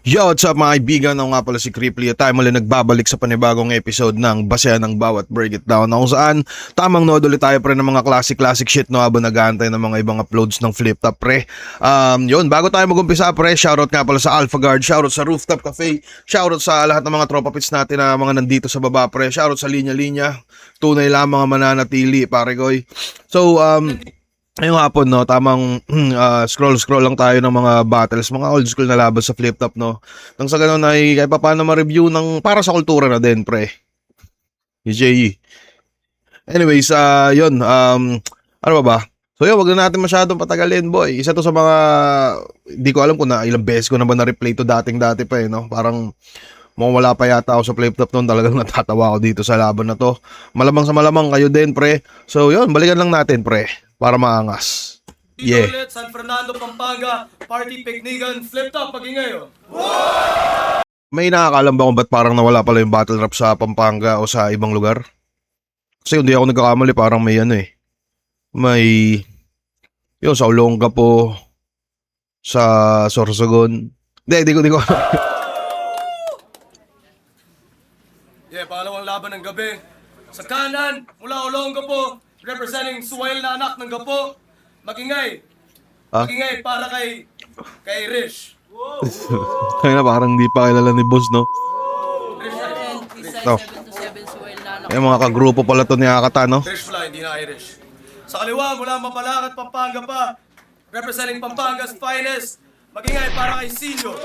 Yo, what's up mga kaibigan? Ako nga pala si Cripply at tayo muli nagbabalik sa panibagong episode ng Basehan ng Bawat Break It Down, na kung saan tamang nood ulit tayo pre ng mga classic shit no, habang nag-aantay ng mga ibang uploads ng Flip Top pre. Yun, bago tayo mag-umpisa pre, shoutout nga pala sa Alpha Guard, shoutout sa Rooftop Cafe, shoutout sa lahat ng mga tropa pits natin na mga nandito sa baba pre, shoutout sa linya-linya, tunay lamang ang mananatili pare koy. So, ngayong hapon no, tamang scroll lang tayo ng mga battles, mga old school na laban sa Flip Top no. Nang sa ganun ay kahit pa paano ma-review ng para sa kultura na din pre. EJ. Anyways, yun, ano ba? So yun, wag na natin masyadong patagalin boy. Isa to sa mga, di ko alam kung na ilang beses ko na ba na-replay to dati pa eh no. Parang wala pa yata ako sa Flip Top noon, talagang natatawa ako dito sa laban na to. Malamang sa malamang kayo din pre. So yun, balikan lang natin pre. Para maangas. Dito ulit, San Fernando, Pampanga, Party Picnigan, Flip Top, pag-ingay oh. May nakakalam ba kung ba't parang nawala pala yung battle rap sa Pampanga o sa ibang lugar? Kasi hindi ako nagkakamali, parang may ano eh. May, yun, sa Olongapo, sa Sorsogon. Di ko. Yeah, pangalawang laban ng gabi. Sa kanan, mula Olongapo, representing Suwail na anak ng Gapo, magingay. Magingay para kay Rish. Kaya na parang hindi pa kilala ni boss, no? No. Yung mga kagrupo pala to ni Akata, no? Rish pala, hindi na Irish. Sa kaliwa, mula Mapalacat, Pampanga pa, representing Pampanga's finest, magingay para kay Sinyo.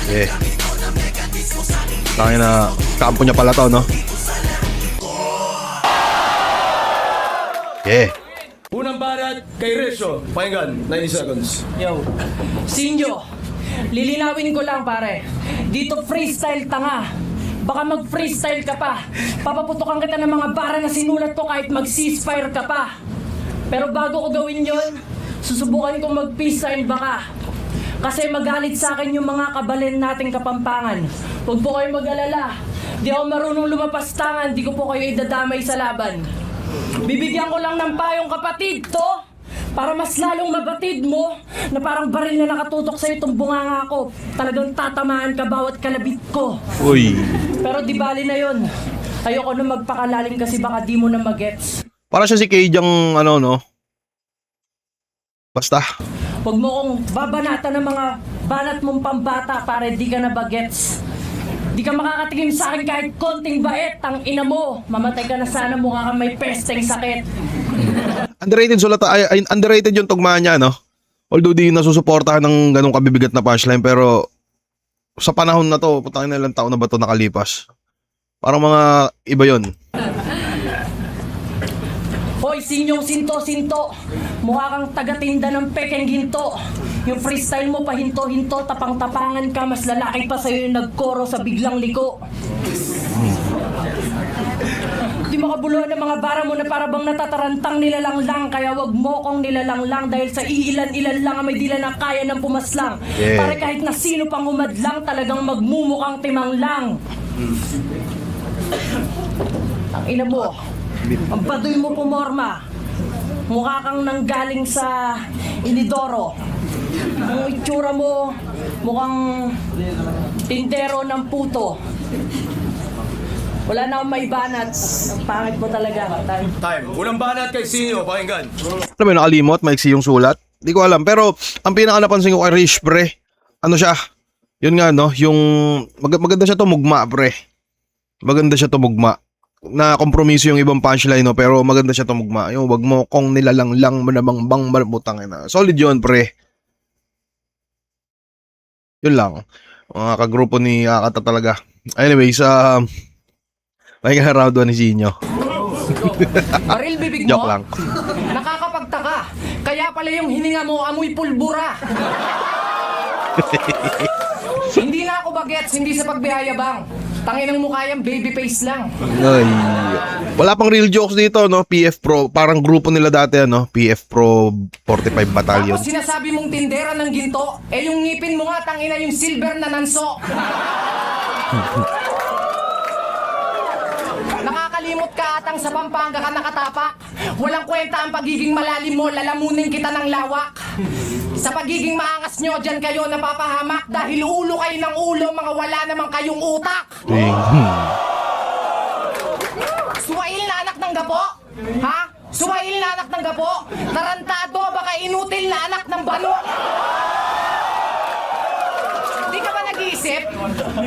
Yeah. Tangin na kampo niya pala to, no? Yeah. Unang barat kay Rish, oh. Pakinggan, 90 seconds. Yo, Sinjo, lilinawin ko lang pare. Dito freestyle tanga. Baka mag-freestyle ka pa. Papaputokan kita ng mga bara na sinulat ko kahit mag-ceasefire ka pa. Pero bago ko gawin yon, susubukan kong mag-peace sign baka. Kasi magalit sa akin yung mga kabalin nating Kapampangan. Huwag po kayo mag-alala. Di ako marunong lumapastangan, di ko po kayo idadamay sa laban. Bibigyan ko lang ng payong kapatid to, para mas lalong mabatid mo na parang baril na nakatutok sa'yo itong bunganga ko. Talagang tatamaan ka bawat kalabit ko. Uy. Pero di bali na yun. Ayoko na magpakalalim kasi baka di mo na magets. Para siya si Kajang, ano, no? Basta. Huwag mo kong babanatan ng mga banat mong pambata para di ka na bagets. Di ka makakatingin sa akin kahit konting bait, ang ina mo. Mamatay ka na sana, mukha kang may pesteng sakit. Underrated yung tugma niya, no? Although di nasusuportahan ng ganong kabibigat na punchline, pero sa panahon na to, putangin na ilang taon na ba to nakalipas? Parang mga iba yon. Hoy, sinyong sinto-sinto. Mukha kang tagatinda ng pekeng ginto. Yung freestyle mo pahinto-hinto, tapang-tapangan ka, mas lalaki pa sa'yo yung nagkoro sa biglang liko. Di makabuluhan ng mga bara mo na parabang natatarantang nilalanglang, kaya wag mo kong nilalanglang dahil sa iilan-ilan lang ang may dila na kaya ng pumaslang. Yeah. Para kahit na sino pang humadlang, talagang magmumukhang timang lang. Ang ina mo, ang baduy mo pumorma. Mukha kang nanggaling sa Inidoro. Ang itsura mo, mukhang tindero ng puto. Wala na akong may banat. Ang pangit mo talaga. Time. Unang banat kay Sinyo, pakinggan. Alam mo, nakalimot, maiksi yung sulat. Di ko alam, pero ang pinaka napansin ko kay Rish, pre, ano siya? Yun nga, no? Yung maganda siya tumugma, pre. Maganda siya tumugma. Na kompromiso yung ibang punchline, no? Pero maganda siya tumugma. Yung wag mo kong nilalanglang manabang marabutang na. Solid yun, pre. Yun lang. Mga kagrupo ni Akata talaga. Anyways, may round 1 ni Sinyo. Baril bibig mo? Joke lang. Nakakapagtaka. Kaya pala yung hininga mo amoy pulbura. Hindi na ako bagets, hindi sa pagbihayabang. Tangin ng mukha yan, baby face lang. Ay. Wala pang real jokes dito, no? PF Pro, parang grupo nila dati, ano? PF Pro 45 Battalion. Tapos sinasabi mong tindera ng ginto, eh yung ngipin mo nga, tangina yung silver na nanso. Nakakalimot Simot ka atang sa Pampanga ka nakatapak. Walang kwenta ang pagiging malalim mo, lalamunin kita ng lawak. Sa pagiging maangas nyo, dyan kayo napapahamak dahil ulo kayo ng ulo, mga wala namang kayong utak. Suwail na anak ng gapo? Ha? Suwail na anak ng gapo? Tarantado, baka inutil na anak ng bano? Di ka ba nag-iisip?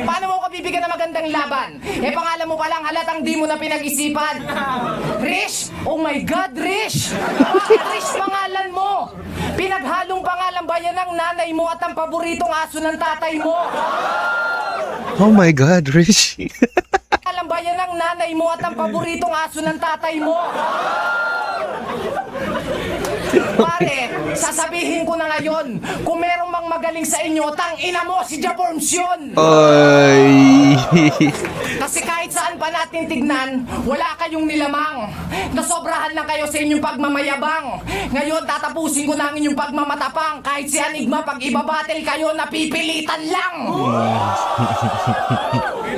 Paano mo ko bibigyan ng magandang laban? Eh pangalan mo palang halatang di mo na pinag-isipan. Rish? Oh my God, Rish! Bakit Rish pangalan mo? Pinaghalong pangalan ba yan ng nanay mo at ang paboritong aso ng tatay mo? Oh my God, Rich. Alam ba yan ng nanay mo at ang paboritong aso ng tatay mo? Pare, sasabihin ko na ngayon, kung merong mang magaling sa inyo, tang ina mo si Japorms yun! Ay. Kasi kahit saan pa natin tignan, wala kayong nilamang. Nasobrahan lang kayo sa inyong pagmamayabang. Ngayon, tatapusin ko na ang inyong pagmamatapang. Kahit si Enigma, pag ibabattle kayo, napipilitan lang!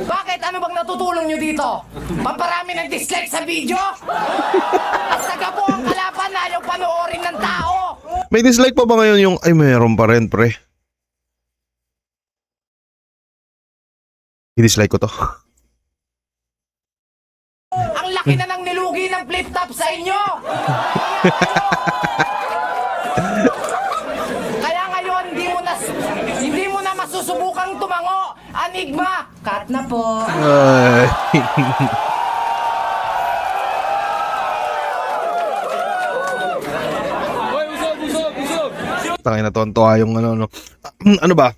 Bakit? Ano bang natutulong nyo dito? Pamparami ng dislike sa video? At saga po ang kalaban na ayaw panoorin ng tao! May dislike pa ba ngayon yung, ay meron pa rin, pre. I-dislike ko to. Ang laki na ng nilugi ng flip top sa inyo! Kaya ngayon, hindi mo na masusubukang tumango. Enigma, cut na po. Ay. Tangin na tontuwa yung ano. Ano ba?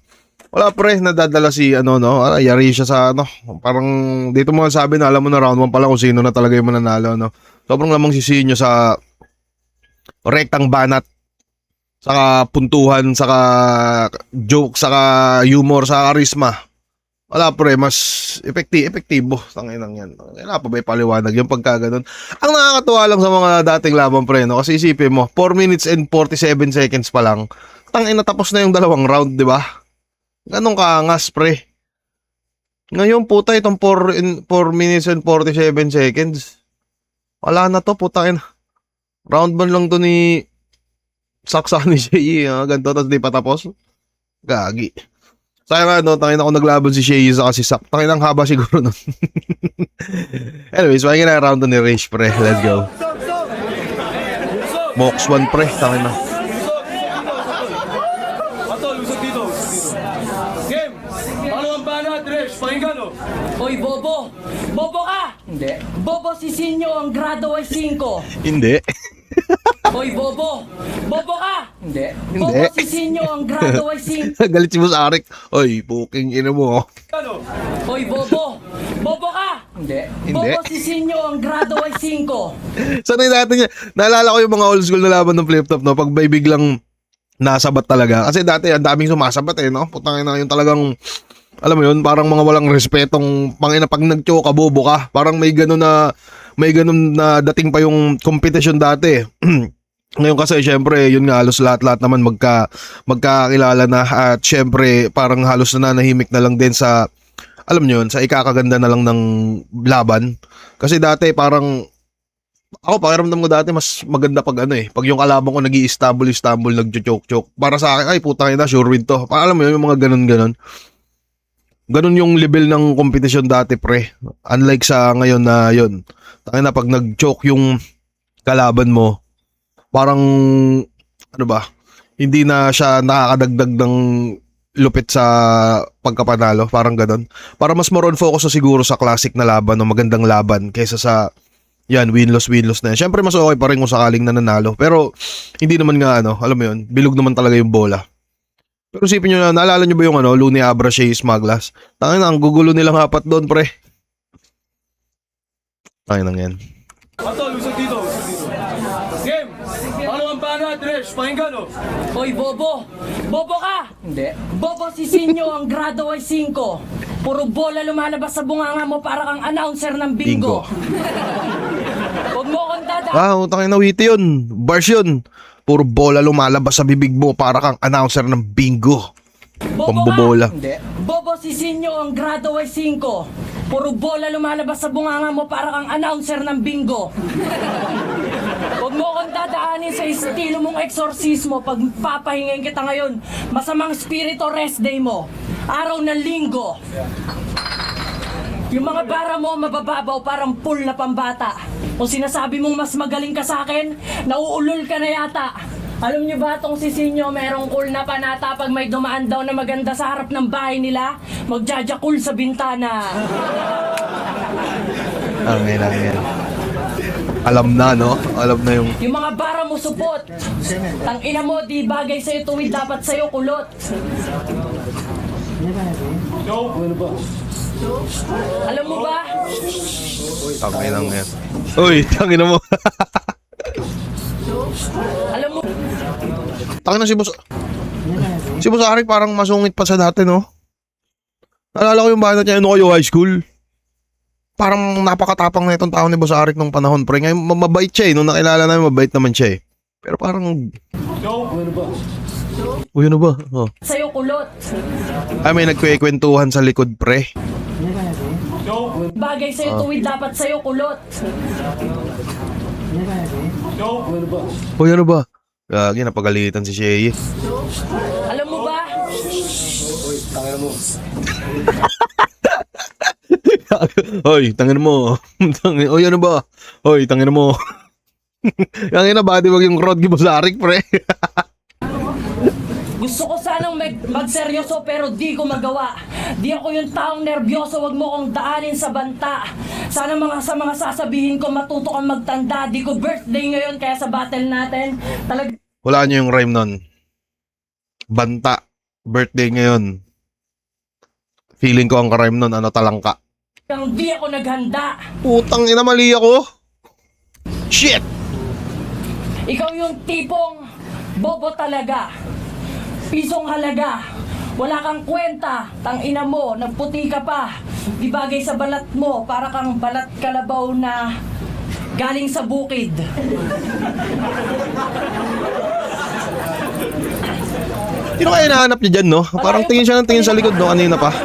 Wala pre, nadadala si ano no. Yari siya sa ano. Parang dito mo sabi na alam mo na round 1 pa lang kung sino na talaga yung mananalo no. Sobrang lamang sisihin nyo sa rektang banat, saka puntuhan, saka joke, saka humor, saka charisma. Wala pre, mas epektibo. Tangin lang yan. Wala pa ba paliwanag yung pagkaganon. Ang nakakatuwa lang sa mga dating laban pre, no? Kasi isipin mo, 4 minutes and 47 seconds pa lang. Tangin na tapos na yung dalawang round, di ba? Ganong kaangas pre. Ngayon puta itong 4 minutes and 47 seconds. Wala na to, putangin. Round 1 lang to ni Saksa ni Shay, ganito, tapos di pa tapos. Gagi. Sayang nga, no, tangin ako naglaban si Shay sa kasi Sak. Tangin ang haba siguro nun. Anyways, pakinggan na round 2 ni Rage, pre. Let's go. Mox 1, pre. Tangin na. Atol, usap dito. Game! Pangalawang banat, Resh. Pakinggan, oh. Hoy, Bobo! Bobo ka! Hindi. Bobo si Sinyo, ang grado ay 5. Hindi. Hoy, Bobo! Bobo ka! Hindi. Hindi. Bobo si Sinyo, ang grado ay 5. Galit si Boss Arik. Oy, booking ina mo. Ano? Hoy, Bobo! Bobo ka! Hindi. Hindi. Bobo si Sinyo, ang grado ay 5. Sanay natin yan. Naalala ko yung mga old school na laban ng flip top, no? Pag may biglang nasabat talaga. Kasi dati, ang daming sumasabat eh, no? Putangin na yung talagang, alam mo yun, parang mga walang respetong, pangina pag nag-choke ka, bobo ka. Parang may ganun na dating pa yung competition dati. Ngayon kasi syempre, yun nga, halos lahat-lahat naman magkakilala na at syempre, parang halos nananahimik na lang din sa, alam nyo yun, sa ikakaganda na lang ng laban. Kasi dati parang, ako pakiramdam ko dati mas maganda pag ano eh, pag yung kalaban ko nag-i-istanbul, nag-choke-choke. Para sa akin, ay putang ina, sure win to. Alam mo yun, yung mga ganun-ganun. Ganun yung level ng competition dati pre. Unlike sa ngayon na yun. Tangina na pag nag-choke yung kalaban mo, parang ano ba, hindi na siya nakakadagdag ng lupit sa pagkapanalo, parang ganun. Para mas more on focus na siguro sa classic na laban o magandang laban kaysa sa yan, win-loss na yan. Syempre mas okay pa rin kung sakaling nananalo. Pero hindi naman nga ano, alam mo yun, bilog naman talaga yung bola. Pero isipin nyo na, naalala nyo ba yung ano, Looney Abra, Shea Smaglas? Tangin na, ang gugulo nilang apat doon, pre. Tangin na yan. Atol, usap dito. Game! Pangalawang banat, Resh. Pakinggan, oh. Hoy, Bobo! Bobo ka! Hindi. Bobo si Sinyo, ang grado ay 5. Puro bola lumalabas sa bunganga mo para kang announcer ng bingo. Huwag mo kong Tangin na, witty yun. Bars yun. Puro bola lumalabas sa bibig mo para kang announcer ng bingo. Bobo Pambobola. ka? Hindi. Bobo si Sinyo, ang grado ay 5. Puro bola lumalabas sa bunganga mo para kang announcer ng bingo. Huwag mo akong dadaanin sa estilo mong eksorsismo pag papahingin kita ngayon. Masamang spirito rest day mo. Araw ng linggo. Yung mga bara mo mabababaw parang pool na pambata. Kung sinasabi mong mas magaling ka sa akin, nauulol ka na yata. Alam niyo ba tong si Sinyo merong cool na panata pag may dumaan daw na maganda sa harap ng bahay nila, magjajakul sa bintana. Ang ina. Alam na, no? Alam na yung... Yung mga bara mo supot. Tang ina mo, di bagay sa'yo tuwid, dapat sa'yo kulot. Alam mo ba? Tangin lang yan. Uy, tangin mo. Alam mo? Tangin na si Boss... Si Boss Arik parang masungit pa sa dati, no? Naalala ko yung banat niya, ano kayo, high school? Parang napakatapang na itong tao ni Boss Arik nung panahon, pre. Ngayon, mabait siya eh. Nung nakilala namin, mabait naman siya eh. Pero parang... Uy, ano ba? Oh. Sa'yo kulot. Ay, may nagkwekwentuhan sa likod, pre. Bagay sa'yo tuwid, dapat sa'yo kulot. Uy, ano ba? Gagi, napagalitan si Shea. Alam mo ba? Hoy, tangin mo. Uy, ano ba? Hoy, tangin mo. Tangin na ba? Di wag yung crowd ni Boss Arik, pre. Gusto ko sanang magseryoso pero di ko magawa. Di ako yung taong nervyoso, wag mo kong daanin sa banta. Sana sa mga sasabihin ko matuto kang magtanda. Di ko birthday ngayon kaya sa battle natin Wala niyo yung rhyme nun. Banta. Birthday ngayon. Feeling ko ang rhyme nun, ano, talangka. talagang di ako naghanda. Putang ina, mali ako. Shit! Ikaw yung tipong bobo talaga. Pisong halaga. Wala kang kwenta. Tangina mo, nagputi ka pa. Di bagay sa balat mo. Para kang balat kalabaw na galing sa bukid. Sino kaya hinahanap niya dyan, no? Parang tingin siya ng tingin sa likod, no? Kanina pa.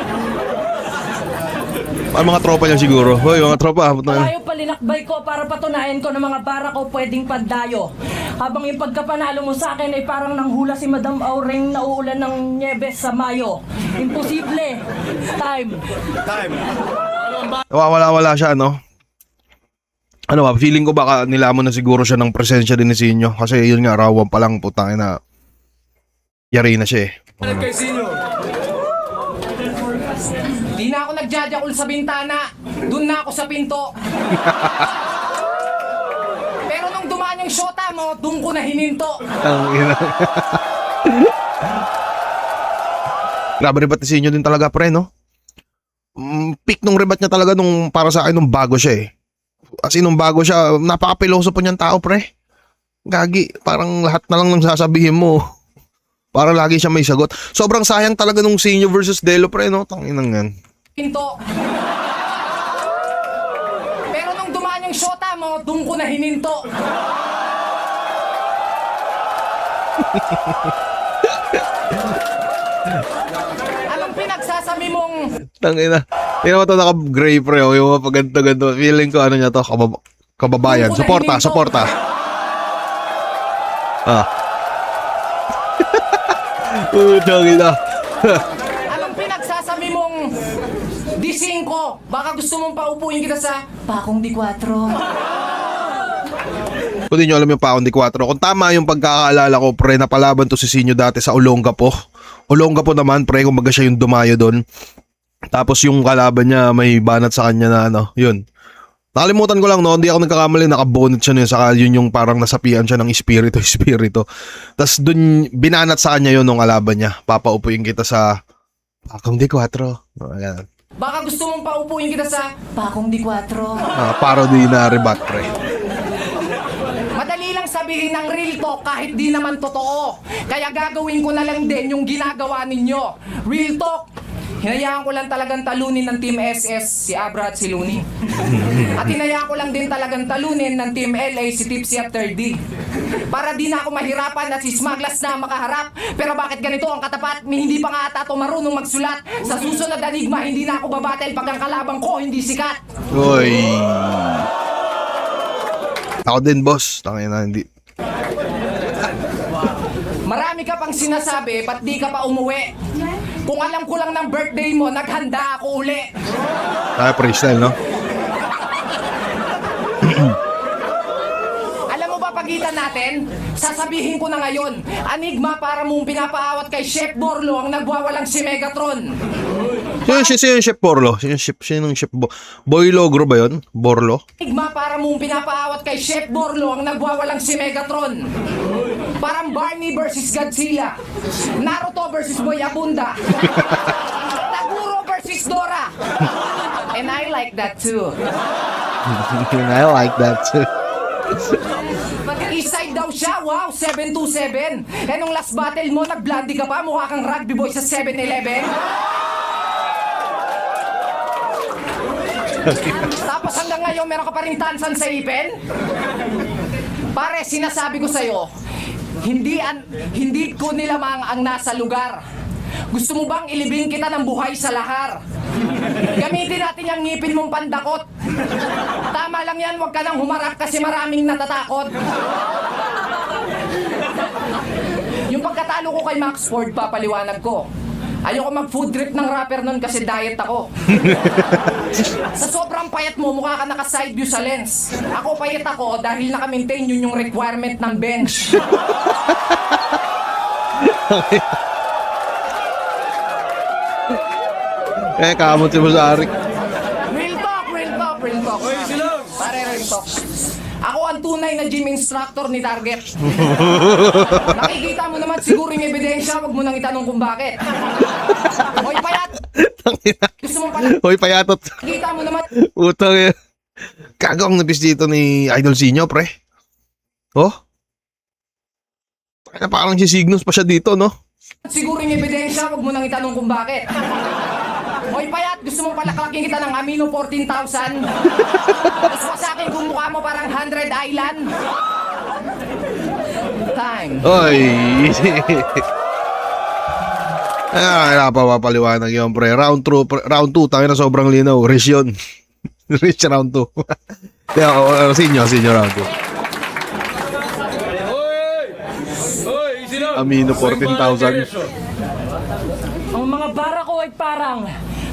Parang mga tropa niya siguro. Hoy, mga tropa. Malayo pa linakbay ko para patunayan ko na mga bara ko pwedeng pandayo. Habang yung pagkapanalo mo sa akin ay parang nanghula si Madam Aureng na uulan ng Nyebes sa Mayo. Imposible. Time. Wala siya, no? Ano ba, feeling ko baka nilamon na siguro siya ng presensya din ni Sinyo. Kasi yun nga, rawan pa lang, putang ina. Yari na siya eh. Kay Sinyo. Di na ako nagjajakul sa bintana. Doon na ako sa pinto. Pero nung dumaan yung shota mo, doon ko na hininto. Ang ina. Grabe rebat ni Sinyo din talaga, pre, no? Peak nung rebat niya talaga nung para sa akin nung bago siya eh. As in, nung bago siya, napaka-piloso po niyang tao, pre. Gagi, parang lahat na lang nang sasabihin mo. Para lagi siya may sagot. Sobrang sayang talaga nung Sinyo versus Delo, pre, no? Tanginang yan. Pinto. Pero nung dumaan yung shota mo, doon ko na hininto. Anong pinagsasami mong... Tangina. Tingnan mo ito naka-gray, pre. O, yung mga paganda-ganda. Feeling ko, ano niya to, kababayan. Suporta, suporta. Tangina. Anong pinagsasami mong... D5? Baka gusto mong paupuin kita sa... Pakong D4. Kung di nyo alam yung Paon de 4. Kung tama yung pagkakaalala ko, pre, napalaban to si Sinyo dati sa Olongapo. Olongapo naman, pre, kumbaga siya yung dumayo doon. Tapos yung kalaban niya, may banat sa kanya na ano, yun. Nakalimutan ko lang, no, hindi ako nagkakamali, nakabonot siya nun, saka yun yung parang nasapian siya ng espiritu. Tapos dun, binanat sa kanya yun nung kalaban niya. Papaupuin kita sa Pakong de 4. Ayan. Baka gusto mong paupuin kita sa... Pakong D4. Parody na rebat, pre. Madali lang sabihin ng real talk kahit di naman totoo. Kaya gagawin ko na lang din yung ginagawa ninyo. Real talk, Hinayaan ko lang talagang talunin ng Team SS si Abra at si Looney. At hinayaan ko lang din talagang talunin ng Team LA si Tipsy at 3D. Para di na ako mahirapan at si Smaglas na makaharap. Pero bakit ganito ang katapat? Hindi pa nga ata ito marunong magsulat. Sa susunod na enigma, hindi na ako babattle pag ang kalabang ko hindi sikat. Uy. Ako din, boss. Tangin na, hindi. Marami ka pang sinasabi, ba't di ka pa umuwi? Kung alam ko lang ng birthday mo, naghanda ako uli. Freestyle, no? Alam mo ba pagitan natin? Sasabihin ko na ngayon, enigma para mong pinapaawat kay Chef Borlo ang nagwawalang si Megatron. Sino yung Chef Borlo? Sino yung Chef Boy Logro ba yun? Borlo? Enigma para mong pinapaawat kay Chef Borlo ang nagwawalang si Megatron. Parang Barney versus Godzilla. Naruto versus Boy Abunda. Taguro versus Dora. And I like that too. I like that too. Eastside daw siya, wow, 727. Eh nung last battle mo, nag-blondie ka pa, mukha kang rugby boy sa 7-Eleven. Tapos hanggang ngayon, meron ka pa rin tansan sa ipin? Pare, sinasabi ko sa'yo, hindi ko nilamang ang nasa lugar. Gusto mo bang ilibing kita ng buhay sa lahar? Gamitin natin yung ngipin mong pandakot. Tama lang yan, huwag ka nang humarap kasi maraming natatakot. Yung pagkatalo ko kay Max Ford, papaliwanag ko. Ayoko mag-food trip ng rapper nun kasi diet ako. Sa sobrang payat mo, mukha ka naka-side view sa lens. Ako payat ako dahil naka-maintain yun yung requirement ng bench. Kamot si Boss Arik. Real talk. Hoy, silang! Pare, real talk. Ako ang tunay na gym instructor ni Target. Nakikita mo naman siguro yung ebidensya, wag mo nang itanong kung bakit. Hoy, payat! Gusto mo pala, Hoy, payatot. nakikita mo naman, Utang eh. Kago ang nabis dito ni Idol Sinyo, pre. Oh? Parang si Signos pa siya dito, no? siguro yung ebidensya, wag mo nang itanong kung bakit. Hoy, payat! Gusto mong palaklakin kita ng Amino 14,000? Tapos pa sa akin kung mukha mo parang 100 Island? Time. Oy. Napapaliwanag yun, pre. Round 2, tayo na sobrang linaw. Rich yun. Rich round 2. Sinyo round 2. Hoy, easy lang! Amino 14,000. Ang mga bara ko ay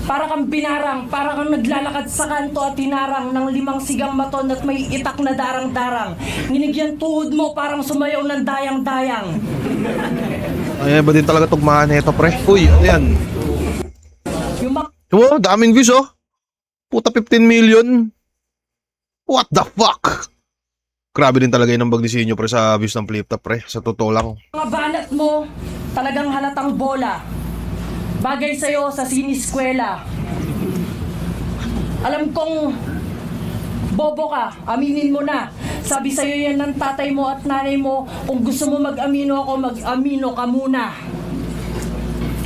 para kang binarang, para kang naglalakad sa kanto at tinarang ng 5 sigang maton at may itak na darang-darang. Nginigyan tuhod mo parang sumayaw ng dayang-dayang. Ay, ba din talaga tugmaan nito, pre? Uy, ano yan? Yung Oh, daming views, oh. Puta, 15 million. What the fuck? Grabe din talaga yung ambag ni Sinyo, pre, sa views ng flip top, pre. Sa totoo lang. mga banat mo, talagang halatang bola. Bagay sa'yo sa siniskwela. Alam kong bobo ka, aminin mo na. Sabi sa'yo yan ng tatay mo at nanay mo, kung gusto mo mag-amino ako, mag-amino ka muna.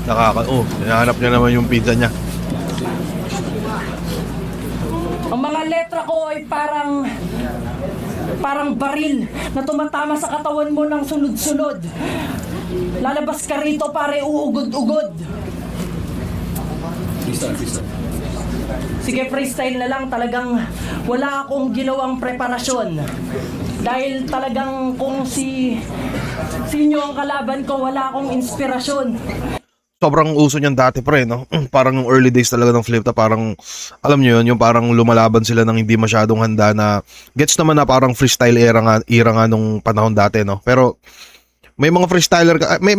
Hinahanap niya naman yung pizza niya. Ang mga letra ko ay parang baril na tumatama sa katawan mo ng sunod-sunod. Lalabas ka rito pare uugod-ugod. Sige, freestyle na lang. Talagang wala akong ginawang preparasyon. Dahil talagang kung sinyo ang kalaban ko, wala akong inspirasyon. Sobrang uso niyan dati, pre, no? Parang yung early days talaga ng flip top, parang, alam niyo yun, yung parang lumalaban sila ng hindi masyadong handa na, gets naman na parang freestyle era nga nung panahon dati, no? Pero, may mga freestyler, may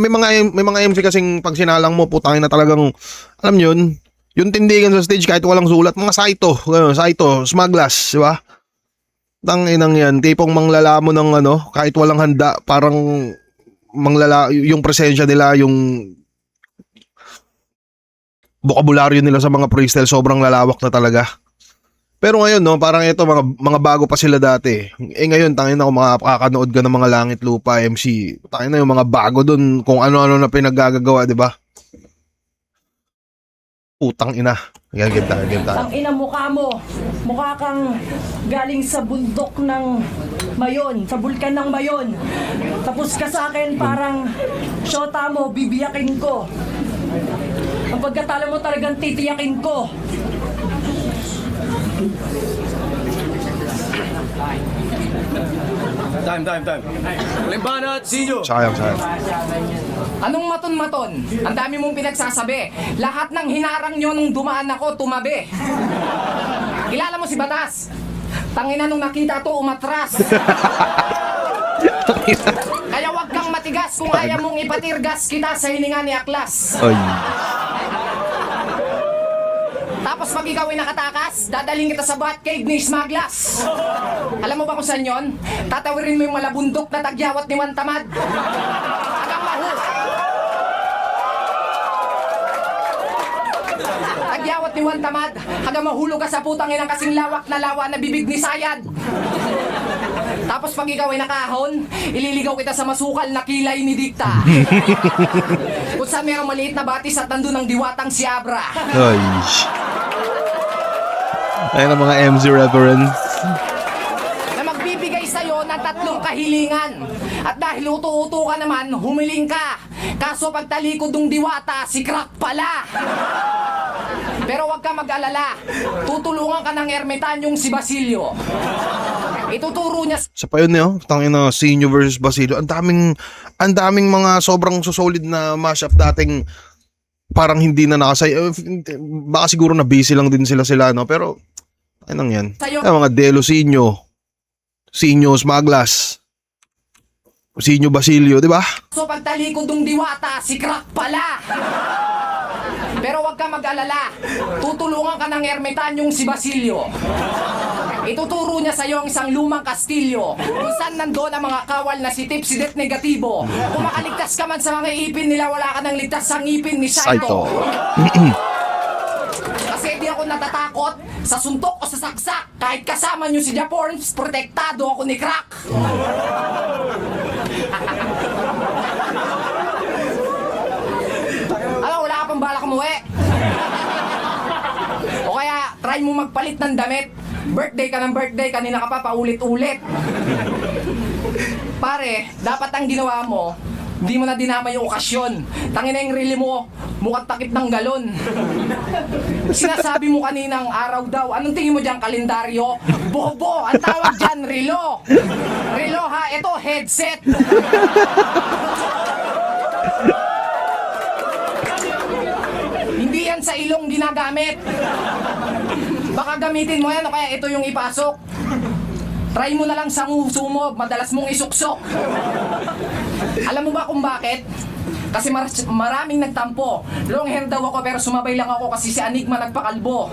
mga MC kasing pag sinalang mo, putangin na talagang, alam niyo yun, yung tindigan sa stage kahit walang sulat, mga Saito, Smaglas, di ba? Tanginang yan, tipong manglala mo ng kahit walang handa, parang manglala, yung presensya nila, yung bokabularyo nila sa mga freestyle, sobrang lalawak na talaga. Pero ngayon, no, parang ito, mga bago pa sila dati. Ngayon, tangin na kung makakanood ka ng mga Langit Lupa, MC, tangin na yung mga bago dun, kung ano-ano na pinaggagawa, di ba? Putang ina. Yan, game tayo, game tayo. Ang ina mukha mo. Mukha kang galing sa bundok ng Mayon, sa bulkan ng Mayon. Tapos ka sa akin parang syota mo, bibiyakin ko. Ang pagkatalo mo talagang titiyakin ko. Time. Limbana at Sinyo. Sayang. Anong maton-maton? Ang dami mong pinagsasabi. Lahat ng hinarang nyo nung dumaan ako, tumabi. Kilala mo si Batas? Tangina nung nakita to, umatras. Kaya wag kang matigas kung ayaw mong ipatirgas kita sa hininga ni Aklas. Ay. Tapos pag ikaw ay nakatakas, dadaling kita sa Batcave ni Smaglas. Alam mo ba kung saan yun? Tatawirin mo yung malabundok na tagyawat ni Juan Tamad. Hanggang tagyawat ni Juan Tamad, hanggang mahulog ka sa putang inang kasing lawak na lawa na bibig ni Sayad. Tapos pag ikaw ay nakahon, ililigaw kita sa masukal na kilay ni Dikta. Kung saan merong maliit na batis at nandun ang diwatang si Abra. Ay. Ayun ang mga MZ reference. Na magbibigay sa'yo ng 3 kahilingan. At dahil uto-uto ka naman, humiling ka. Kaso pagtalikod ng diwata, si Crack pala. Pero wag ka mag-alala. Tutulungan ka ng ermitanyong si Basilio. Ituturo niya Sa pa yun tangina Sinyo versus Basilio. Ang daming mga sobrang susolid na mashup dating parang hindi na nakasay. Baka siguro na busy lang din sila no, pero anong yan? Sa'yo. Ay, mga Delo Sinyo Smaglas, Sinyo Basilio, di ba? So pagtalikod ng diwata, si Crack pala. Pero wag ka mag-alala. Tutulungan ka ng ermitanyong si Basilio. Ituturo niya sa'yo ang isang lumang kastilyo kung saan nandoon ang mga kawal na si Tipsidet negatibo. Kung makaligtas ka man sa mga ipin nila, wala ka nang ligtas sa ngipin ni Saito. Kasi di ako natatakot sa suntok o sa saksak. Kahit kasama niyo si Japorns, protektado ako ni Crack. Wala ka pang balak umuwi. O kaya, try mo magpalit ng damit. Birthday ka ng birthday, kanina ka pa paulit-ulit. Pare, dapat ang ginawa mo, di mo na dinama yung okasyon. Tangina yung rili mo, mukhang takip ng galon. Sinasabi mo kaninang araw daw, anong tingin mo dyan, kalendaryo? Bobo, ang tawag dyan, relo. Relo ha, ito, headset. Hindi yan sa ilong ginagamit. Baka gamitin mo yan o kaya ito yung ipasok. Try mo na lang sa nguso mo, madalas mong isuksok. Alam mo ba kung bakit? Kasi maraming nagtampo. Long hair daw ako pero sumabay lang ako kasi si Anigma nagpakalbo.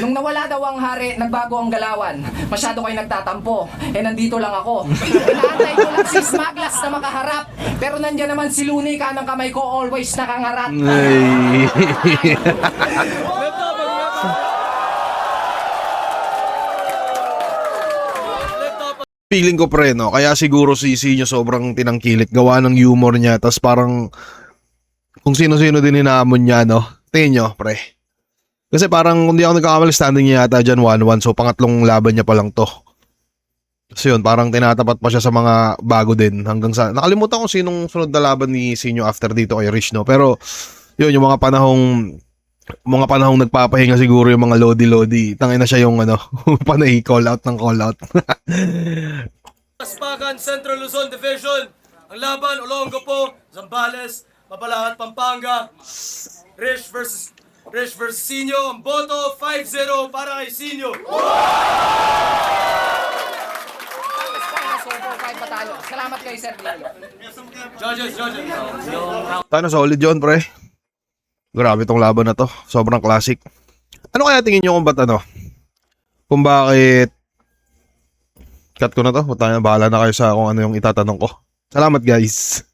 Nung nawala daw ang hari, nagbago ang galawan. Masyado kayo nagtatampo. Nandito lang ako. Inaantay ko lang si Smaglas na makaharap. Pero nandyan naman si Looney, kanang kamay ko always nakangarat. Ay. Feeling ko pre, no? Kaya siguro si Sinyo sobrang tinangkilik. Gawa ng humor niya. Tapos parang kung sino-sino din hinahamon niya, no? Tingin nyo, pre. Kasi parang kung di ako nagkakamali, standing niya yata dyan 1-1. So pangatlong laban niya pa lang to. So yun, parang tinatapat pa siya sa mga bago din. Hanggang sa, nakalimutan ko sinong sunod na laban ni Sinyo after dito kay Rich, no? Pero yun, yung mga panahong nagpapahinga siguro yung mga lodi-lodi. Tangin na siya yung panay call out ng call out. Paspakan Central Luzon Division. Ang laban, Olongapo, Zambales, Mabalahat, Pampanga. Rich versus Sinyo. Ang boto, 5-0 para kay Sinyo. Salamat kayo, Sir Lilo. Judges. Tano, solid yun, pre. Grabe tong laban na to. Sobrang classic. Ano kaya tingin nyo kung bakit cut ko na to? Bahala na kayo sa kung ano yung itatanong ko. Salamat, guys.